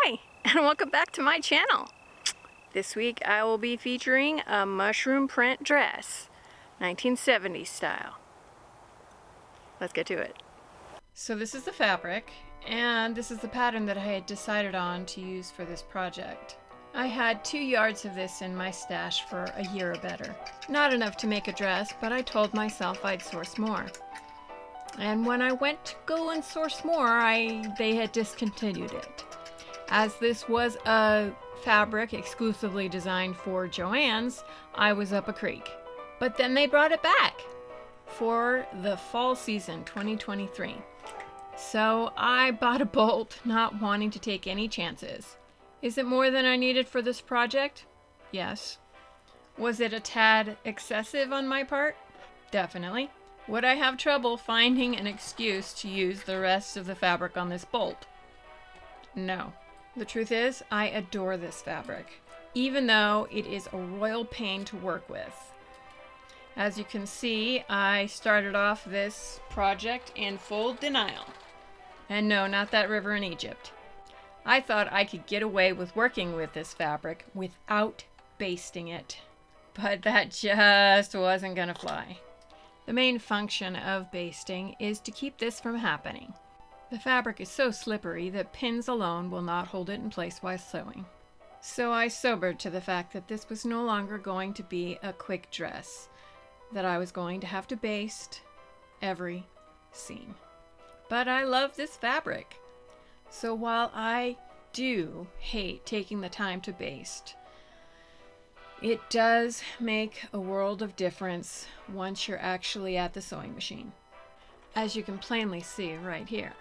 Hi, and welcome back to my channel. This week I will be featuring a mushroom print dress, 1970s style. Let's get to it. So this is the fabric, and this is the pattern that I had decided on to use for this project. I had 2 yards of this in my stash for a year or better. Not enough to make a dress, but I told myself I'd source more. And when I went to go and source more, they had discontinued it. As this was a fabric exclusively designed for Joann's, I was up a creek. But then they brought it back for the fall season 2023. So I bought a bolt, not wanting to take any chances. Is it more than I needed for this project? Yes. Was it a tad excessive on my part? Definitely. Would I have trouble finding an excuse to use the rest of the fabric on this bolt? No. The truth is, I adore this fabric, even though it is a royal pain to work with. As you can see, I started off this project in full denial. And no, not that river in Egypt. I thought I could get away with working with this fabric without basting it. But that just wasn't gonna fly. The main function of basting is to keep this from happening. The fabric is so slippery that pins alone will not hold it in place while sewing. So I sobered to the fact that this was no longer going to be a quick dress, that I was going to have to baste every seam. But I love this fabric. So while I do hate taking the time to baste, it does make a world of difference once you're actually at the sewing machine, as you can plainly see right here.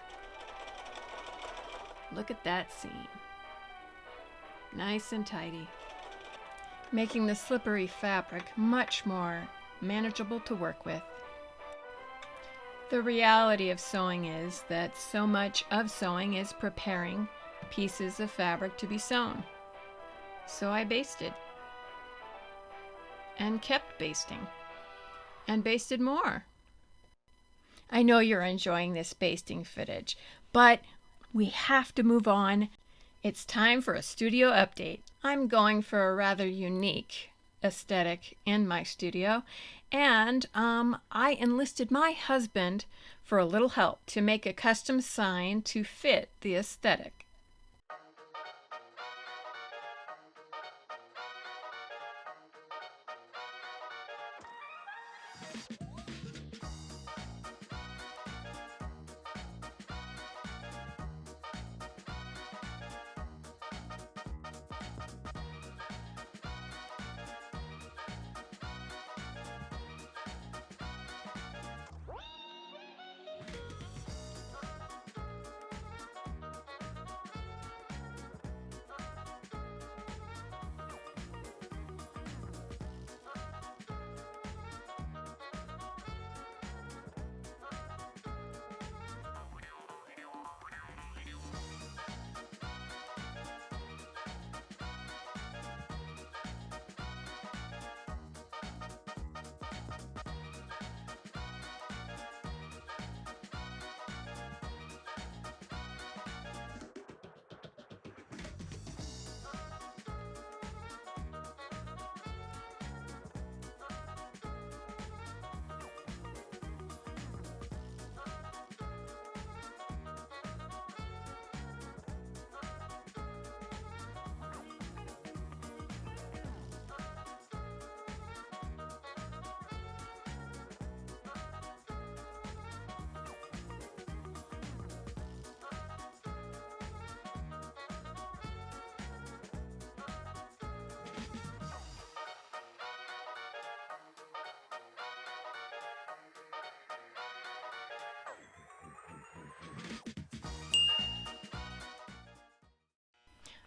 Look at that seam. Nice and tidy, making the slippery fabric much more manageable to work with. The reality of sewing is that so much of sewing is preparing pieces of fabric to be sewn. So I basted and kept basting and basted more. I know you're enjoying this basting footage, but we have to move on. It's time for a studio update. I'm going for a rather unique aesthetic in my studio, and I enlisted my husband for a little help to make a custom sign to fit the aesthetic.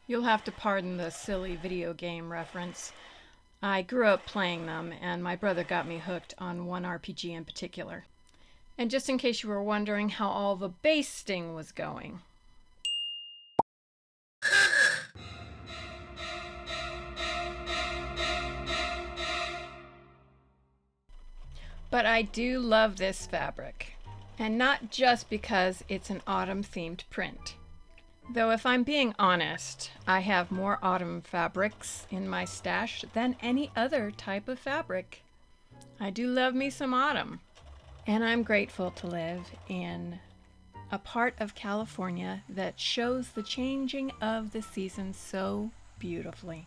You'll have to pardon the silly video game reference. I grew up playing them, and my brother got me hooked on one RPG in particular. And just in case you were wondering how all the basting was going. But I do love this fabric. And not just because it's an autumn-themed print. Though if I'm being honest, I have more autumn fabrics in my stash than any other type of fabric. I do love me some autumn. And I'm grateful to live in a part of California that shows the changing of the seasons so beautifully.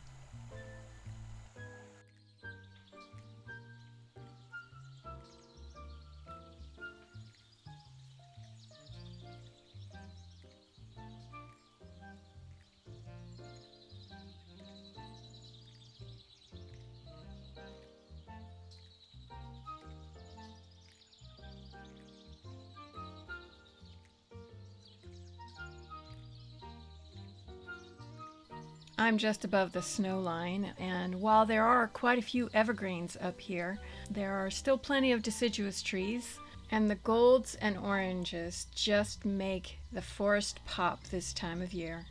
I'm just above the snow line, and while there are quite a few evergreens up here, there are still plenty of deciduous trees, and the golds and oranges just make the forest pop this time of year.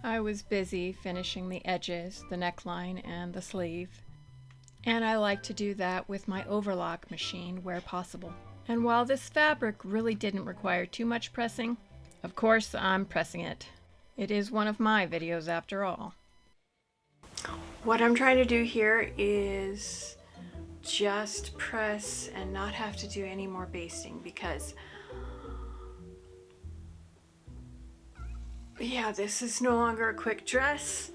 I was busy finishing the edges, the neckline, and the sleeve, and I like to do that with my overlock machine where possible. And while this fabric really didn't require too much pressing, of course I'm pressing it. It is one of my videos after all. What I'm trying to do here is just press and not have to do any more basting because yeah, this is no longer a quick dress.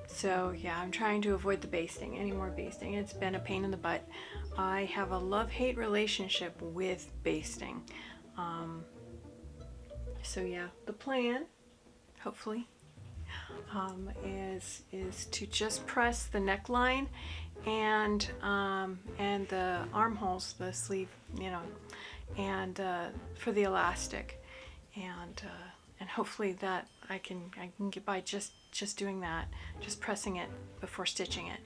So yeah, I'm trying to avoid the basting, any more basting. It's been a pain in the butt. I have a love-hate relationship with basting. So yeah, the plan, hopefully, is to just press the neckline and the armholes, the sleeve, you know, and for the elastic, and hopefully that I can get by just doing that, just pressing it before stitching it.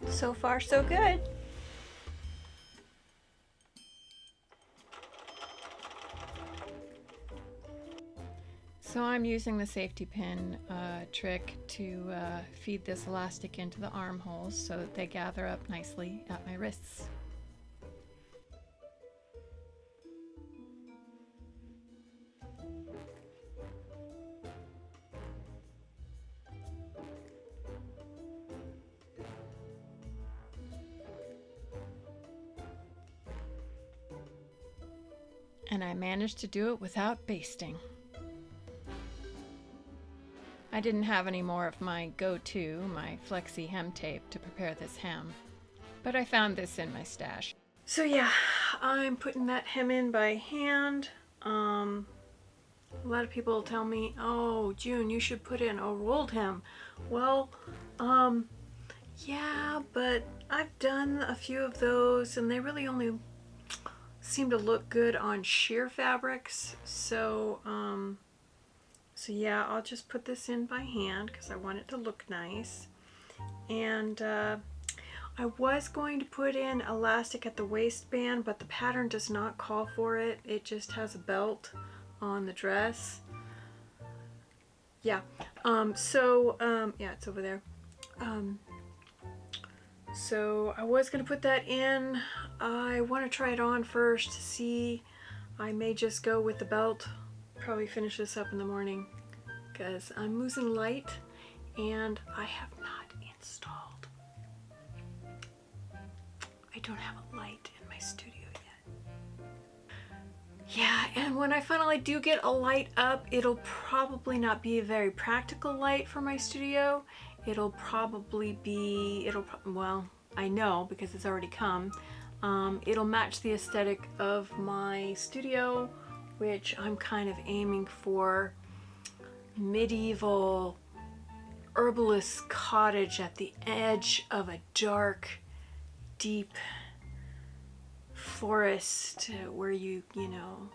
So far, so good. So I'm using the safety pin trick to feed this elastic into the armholes so that they gather up nicely at my wrists. And I managed to do it without basting. I didn't have any more of my go-to, my flexi hem tape, to prepare this hem, but I found this in my stash. So yeah, I'm putting that hem in by hand. A lot of people tell me, oh, June, you should put in a rolled hem. Well, yeah, but I've done a few of those and they really only seem to look good on sheer fabrics. So yeah, I'll just put this in by hand because I want it to look nice. And I was going to put in elastic at the waistband, but the pattern does not call for it. It just has a belt on the dress. Yeah, yeah, it's over there. So I was going to put that in. I want to try it on first to see. I may just go with the belt. Probably finish this up in the morning because I'm losing light and I have not installed. I don't have a light in my studio yet. Yeah, and when I finally do get a light up, it'll probably not be a very practical light for my studio. It'll probably be, well, I know because it's already come. It'll match the aesthetic of my studio, which I'm kind of aiming for medieval herbalist cottage at the edge of a dark, deep forest where you know,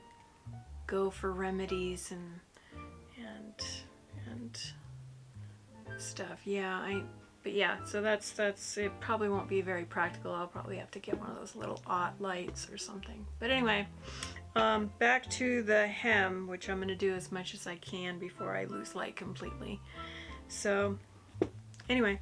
go for remedies and stuff. Yeah, but yeah, so that's it. Probably won't be very practical. I'll probably have to get one of those little OT lights or something. But anyway, back to the hem, which I'm going to do as much as I can before I lose light completely. So anyway,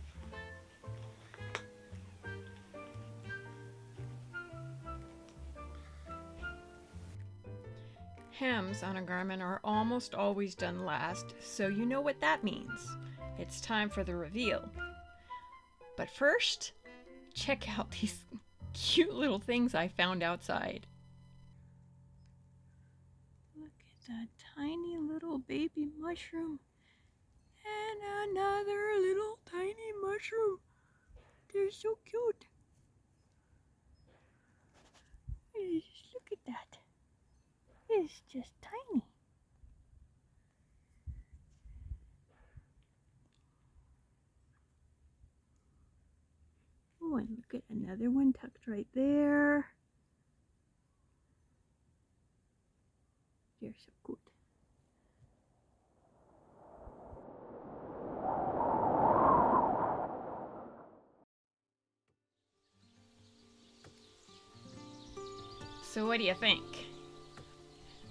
Hems on a garment are almost always done last, so you know what that means. It's time for the reveal. But first, check out these cute little things I found outside. Look at that tiny little baby mushroom. And another little tiny mushroom. They're so cute. Look at that. It's just tiny. Oh, and look at another one tucked right there. They're so good. So what do you think?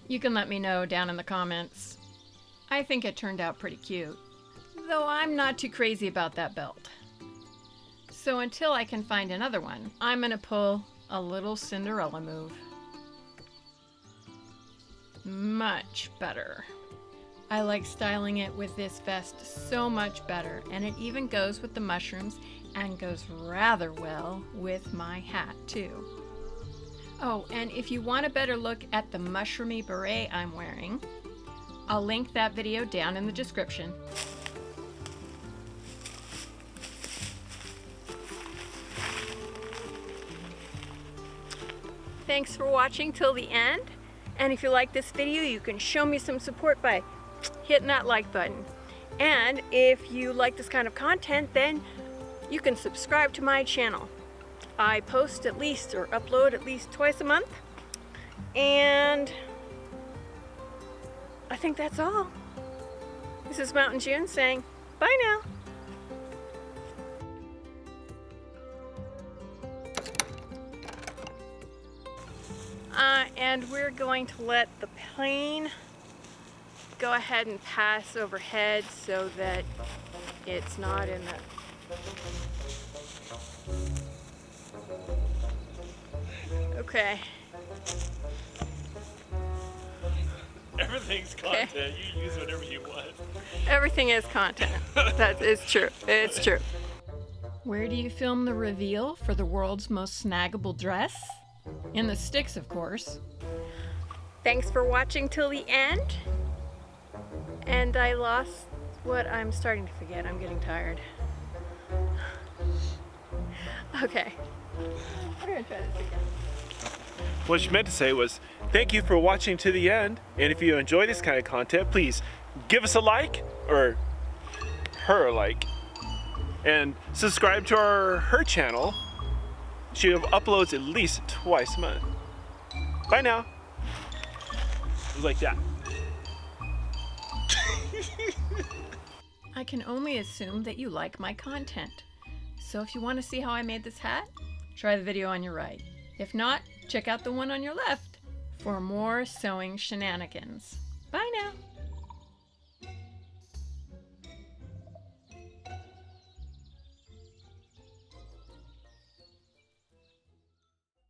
You can let me know down in the comments. I think it turned out pretty cute, though I'm not too crazy about that belt. So until I can find another one, I'm gonna pull a little Cinderella move. Much better. I like styling it with this vest so much better, and it even goes with the mushrooms and goes rather well with my hat too. Oh, and if you want a better look at the mushroomy beret I'm wearing, I'll link that video down in the description. Thanks for watching till the end, and if you like this video, you can show me some support by hitting that like button. And if you like this kind of content, then you can subscribe to my channel. I post at least, or upload at least twice a month, and I think that's all. This is Mountain June saying bye now. And we're going to let the plane go ahead and pass overhead so that it's not in the... Okay. Everything's content. Okay. You use whatever you want. Everything is content. That is true. It's true. Where do you film the reveal for the world's most snaggable dress? In the sticks, of course. Thanks for watching till the end. And I lost what I'm starting to forget. I'm getting tired. Okay. We're gonna try this again. What she meant to say was, thank you for watching to the end, and if you enjoy this kind of content, please give us a like, or her a like, and subscribe to her channel. She uploads at least twice a month. Bye now. It was like that. I can only assume that you like my content. So if you want to see how I made this hat, try the video on your right. If not, check out the one on your left for more sewing shenanigans. Bye now.